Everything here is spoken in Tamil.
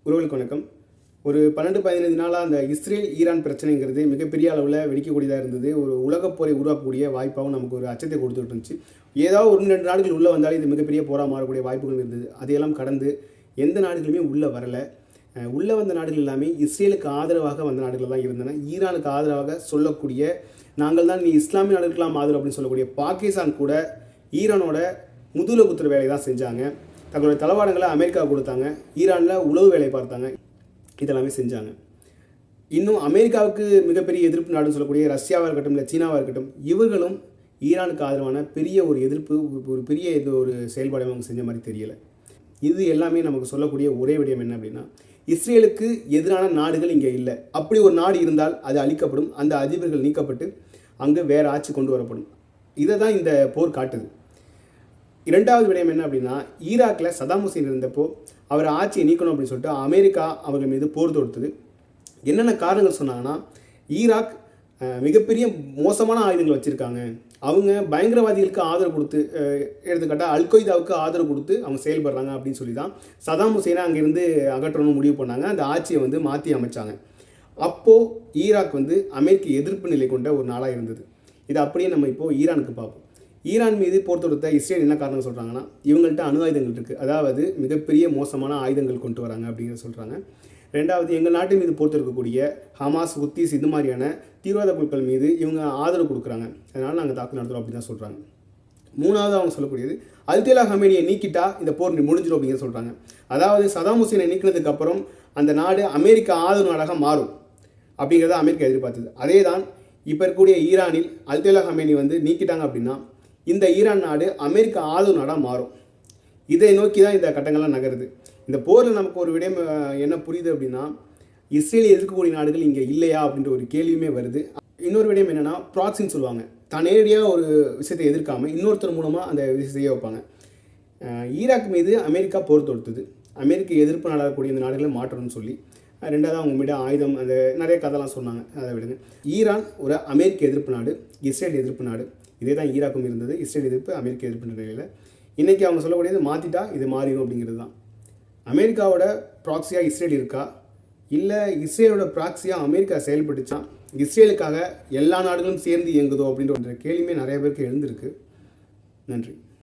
உறவுகளுக்கு வணக்கம். ஒரு 12-15 நாளாக அந்த இஸ்ரேல் ஈரான் பிரச்சனைங்கிறது மிகப்பெரிய அளவில் வெடிக்கக்கூடியதாக இருந்தது. ஒரு உலகப் போரை உருவாக்கக்கூடிய வாய்ப்பாகவும் நமக்கு ஒரு அச்சத்தை கொடுத்துட்டு இருந்துச்சு. ஏதாவது 1-2 நாடுகள் உள்ளே வந்தாலும் இது மிகப்பெரிய போராக மாறக்கூடிய வாய்ப்புகள் இருந்தது. அதையெல்லாம் கடந்து எந்த நாடுகளுமே உள்ளே வரலை. உள்ளே வந்த நாடுகள் எல்லாமே இஸ்ரேலுக்கு ஆதரவாக வந்த நாடுகள் தான் இருந்தன. ஈரானுக்கு ஆதரவாக சொல்லக்கூடிய நாங்கள் தான் நீ இஸ்லாமிய நாடுகளுக்கெல்லாம் ஆதரவு அப்படின்னு சொல்லக்கூடிய பாகிஸ்தான் கூட ஈரானோட முதுகுல குத்துற வேலையை தான் செஞ்சாங்க. தங்களுடைய தளவாடங்களை அமெரிக்கா கொடுத்தாங்க. ஈரானில் உளவு வேலை பார்த்தாங்க. இதெல்லாமே செஞ்சாங்க. இன்னும் அமெரிக்காவுக்கு மிகப்பெரிய எதிர்ப்பு நாடுன்னு சொல்லக்கூடிய ரஷ்யாவாக இருக்கட்டும், இல்லை சீனாவாக இருக்கட்டும், இவர்களும் ஈரானுக்கு ஆதரவான பெரிய ஒரு எதிர்ப்பு, ஒரு பெரிய ஒரு செயல்பாடு அவங்க செஞ்ச மாதிரி தெரியலை. இது எல்லாமே நமக்கு சொல்லக்கூடிய ஒரே விடயம் என்ன அப்படின்னா, இஸ்ரேலுக்கு எதிரான நாடுகள் இங்கே இல்லை. அப்படி ஒரு நாடு இருந்தால் அது அழிக்கப்படும், அந்த அதிபர்கள் நீக்கப்பட்டு அங்கே வேறு ஆட்சி கொண்டு வரப்படும். இதை தான் இந்த போர் காட்டுது. இரண்டாவது விடயம் என்ன அப்படின்னா, ஈராக்கில் சதாம் ஹுசேன் இருந்தப்போ அவர் ஆட்சியை நீக்கணும் அப்படின்னு சொல்லிட்டு அமெரிக்கா அவர்கள் மீது போர் தொடுத்தது. என்னென்ன காரணங்கள் சொன்னாங்கன்னா, ஈராக் மிகப்பெரிய மோசமான ஆயுதங்கள் வச்சுருக்காங்க, அவங்க பயங்கரவாதிகளுக்கு ஆதரவு கொடுத்து, எடுத்துக்காட்டால் அல்கொய்தாவுக்கு ஆதரவு கொடுத்து அவங்க செயல்படுறாங்க அப்படின்னு சொல்லி தான் சதாம் ஹுசேனை அங்கேருந்து அகற்றணும்னு முடிவு பண்ணாங்க. அந்த ஆட்சியை மாற்றி அமைச்சாங்க. அப்போது ஈராக் அமெரிக்க எதிர்ப்பு நிலை கொண்ட ஒரு நாடாக இருந்தது. இது அப்படியே நம்ம இப்போது ஈரானுக்கு பார்ப்போம். ஈரான் மீது போர் தொடுத்த இஸ்ரேல் என்ன காரணம் சொல்கிறாங்கன்னா, இவங்கள்ட்ட அணு ஆயுதங்கள் இருக்குது, அதாவது மிகப்பெரிய மோசமான ஆயுதங்கள் கொண்டு வராங்க அப்படிங்கிற சொல்கிறாங்க. ரெண்டாவது, எங்கள் நாட்டு மீது போர் தொடுக்கக்கூடிய ஹமாஸ், ஹுத்தீஸ் இது மாதிரியான தீவிரவாத குழுக்கள் மீது இவங்க ஆதரவு கொடுக்குறாங்க, அதனால் நாங்கள் தாக்குதல் நடத்துகிறோம் அப்படின்னு தான் சொல்கிறாங்க. மூணாவது அவங்க சொல்லக்கூடியது, அல்தேலா ஹமேனியை நீக்கிட்டா இந்த போர் முடிஞ்சிடும் அப்படிங்கிற சொல்கிறாங்க. அதாவது சதாம் ஹுசேனை நீக்கினதுக்கு அப்புறம் அந்த நாடு அமெரிக்க ஆதரவு நாடாக மாறும் அப்படிங்கிறத அமெரிக்கா எதிர்பார்த்தது. அதே தான் இப்போ இருக்கக்கூடிய ஈரானில் அல்தேலா ஹமேனி நீக்கிட்டாங்க அப்படின்னா இந்த ஈரான் நாடு அமெரிக்க ஆதரவு நாடாக மாறும். இதை நோக்கி தான் இந்த கட்டங்கள்லாம் நகருது. இந்த போரில் நமக்கு ஒரு விடயம் என்ன புரியுது அப்படின்னா, இஸ்ரேலை எதிர்க்கக்கூடிய நாடுகள் இங்கே இல்லையா அப்படின்ற ஒரு கேள்வியுமே வருது. இன்னொரு விடயம் என்னென்னா, ப்ராக்சின்னு சொல்லுவாங்க. தான் நேரடியாக ஒரு விஷயத்தை எதிர்க்காமல் இன்னொருத்தர் மூலமாக அந்த விஷயத்தை செய்ய வைப்பாங்க. ஈராக் மீது அமெரிக்கா போர் தொடுத்தது. அமெரிக்க எதிர்ப்பு நாடாகக்கூடிய இந்த நாடுகளை மாற்றணும்னு சொல்லி. ரெண்டாவது, அவங்க மீது ஆயுதம், அந்த நிறைய கதைலாம் சொன்னாங்க, அதை விடுங்க. ஈரான் ஒரு அமெரிக்க எதிர்ப்பு நாடு, இஸ்ரேல் எதிர்ப்பு நாடு. இதே தான் ஈராக்கும் இருந்தது. இஸ்ரேல் எதிர்ப்பு, அமெரிக்க எதிர்ப்பு நிலையில் இன்றைக்கி அவங்க சொல்லக்கூடியது மாற்றிட்டா இது மாறிடும் அப்படிங்கிறது தான். அமெரிக்காவோட ப்ராக்சியாக இஸ்ரேல் இருக்கா, இல்லை இஸ்ரேலோட ப்ராக்சியாக அமெரிக்கா செயல்பட்டுச்சா, இஸ்ரேலுக்காக எல்லா நாடுகளும் சேர்ந்து இயங்குதோ அப்படின்ற கேள்வியுமே நிறைய பேருக்கு எழுந்திருக்கு. நன்றி.